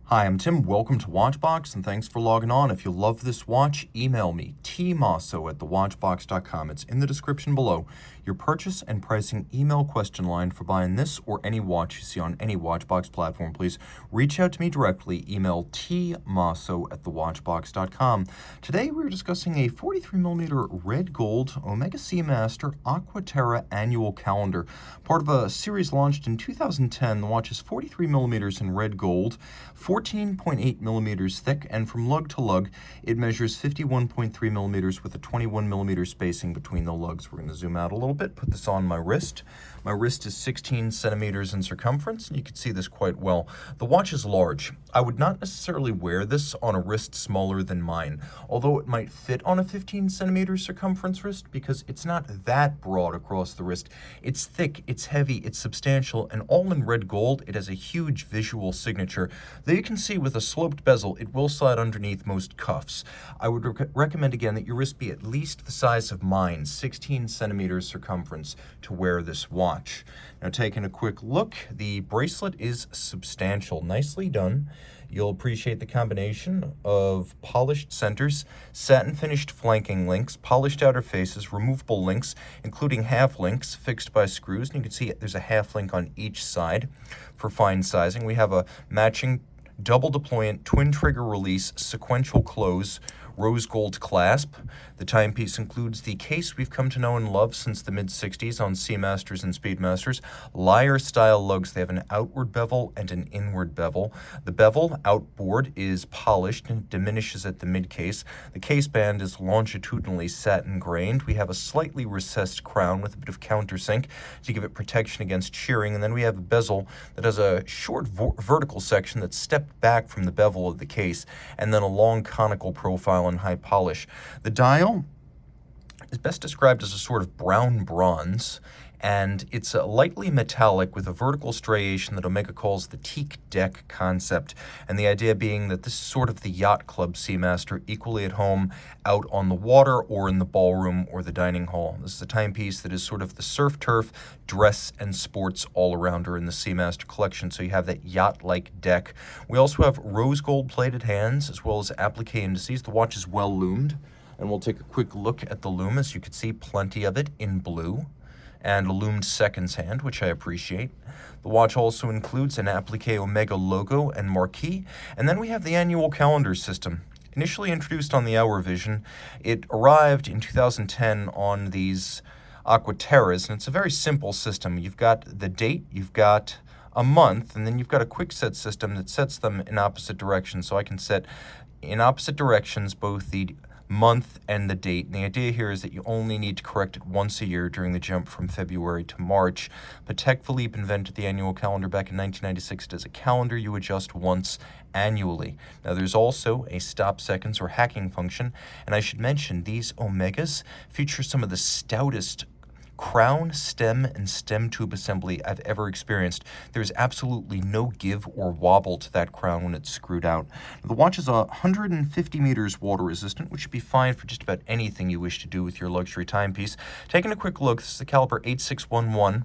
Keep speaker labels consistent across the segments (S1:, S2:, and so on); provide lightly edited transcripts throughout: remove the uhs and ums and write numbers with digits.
S1: Hi, I'm Tim. Welcome to Watchbox, and thanks for logging on. If you love this watch, email me, tmosso@thewatchbox.com. It's in the description below. Your purchase and pricing email question line for buying this or any watch you see on any Watchbox platform, please reach out to me directly. Email tmosso@thewatchbox.com. Today we're discussing a 43mm red gold Omega Seamaster Aqua Terra annual calendar. Part of a series launched in 2010, the watch is 43mm in red gold, 14.8 millimeters thick, and from lug to lug, it measures 51.3 millimeters with a 21 millimeter spacing between the lugs. We're going to zoom out a little bit, put this on my wrist. My wrist is 16 centimeters in circumference, and you can see this quite well. The watch is large. I would not necessarily wear this on a wrist smaller than mine, although it might fit on a 15 centimeter circumference wrist because it's not that broad across the wrist. It's thick, it's heavy, it's substantial, and all in red gold. It has a huge visual signature. Though you can see with a sloped bezel, it will slide underneath most cuffs. I would recommend again that your wrist be at least the size of mine, 16 centimeters circumference, to wear this watch. Now, taking a quick look, the bracelet is substantial, nicely done. You'll appreciate the combination of polished centers, satin finished flanking links, polished outer faces, removable links, including half links fixed by screws. And you can see there's a half link on each side for fine sizing. We have a matching double deployant twin trigger release sequential close rose gold clasp. The timepiece includes the case we've come to know and love since the mid-60s on Seamasters and Speedmasters, lyre style lugs. They have an outward bevel and an inward bevel. The bevel outboard is polished and diminishes at the mid case. The case band is longitudinally satin grained. We have a slightly recessed crown with a bit of countersink to give it protection against shearing, and then we have a bezel that has a short vertical section that's stepped back from the bevel of the case, and then a long conical profile and high polish. The dial is best described as a sort of brown bronze, and it's lightly metallic with a vertical striation that Omega calls the Teak deck concept, and the idea being that this is sort of the yacht club Seamaster, equally at home out on the water or in the ballroom or the dining hall. This is a timepiece that is sort of the surf turf, dress, and sports all-arounder in the Seamaster collection, so you have that yacht-like deck. We also have rose gold plated hands as well as applique indices. The watch is well loomed, and we'll take a quick look at the loom. As you can see, plenty of it in blue, and a loomed seconds hand, which I appreciate. The watch also includes an applique Omega logo and marquee, and then we have the annual calendar system. Initially introduced on the Hour Vision, it arrived in 2010 on these Aqua Terras, and it's a very simple system. You've got the date, you've got a month, and then you've got a quick set system that sets them in opposite directions. So I can set in opposite directions both the month and the date. And the idea here is that you only need to correct it once a year during the jump from February to March. Patek Philippe invented the annual calendar back in 1996. It is a calendar you adjust once annually. Now, there's also a stop seconds or hacking function, and I should mention these Omegas feature some of the stoutest crown, stem, and stem tube assembly I've ever experienced. There's absolutely no give or wobble to that crown when it's screwed out. The watch is 150 meters water resistant, which should be fine for just about anything you wish to do with your luxury timepiece. Taking a quick look, this is the Caliper 8611,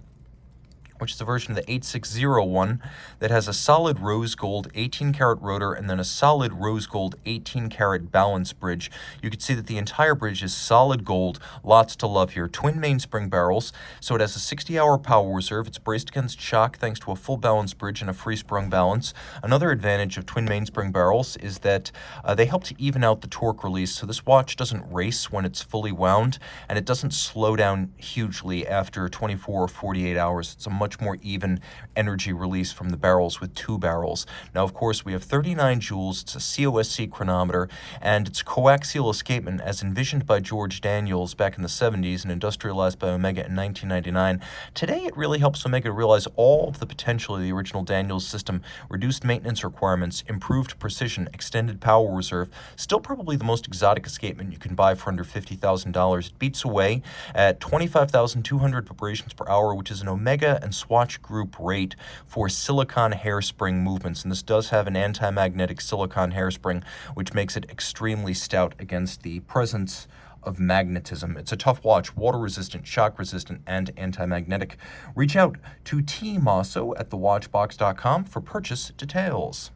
S1: which is a version of the 8601 that has a solid rose gold 18-karat rotor and then a solid rose gold 18-karat balance bridge. You can see that the entire bridge is solid gold. Lots to love here. Twin mainspring barrels, so it has a 60-hour power reserve. It's braced against shock thanks to a full balance bridge and a free-sprung balance. Another advantage of twin mainspring barrels is that they help to even out the torque release, so this watch doesn't race when it's fully wound, and it doesn't slow down hugely after 24 or 48 hours. It's a much more even energy release from the barrels with two barrels. Now, of course, we have 39 joules. It's a COSC chronometer, and it's coaxial escapement as envisioned by George Daniels back in the 70s and industrialized by Omega in 1999. Today, it really helps Omega realize all of the potential of the original Daniels system: reduced maintenance requirements, improved precision, extended power reserve. Still probably the most exotic escapement you can buy for under $50,000. It beats away at 25,200 vibrations per hour, which is an Omega and Swatch Group rate for silicon hairspring movements, and this does have an anti-magnetic silicon hairspring, which makes it extremely stout against the presence of magnetism. It's a tough watch, water-resistant, shock-resistant, and anti-magnetic. Reach out to Team Mosso at thewatchbox.com for purchase details.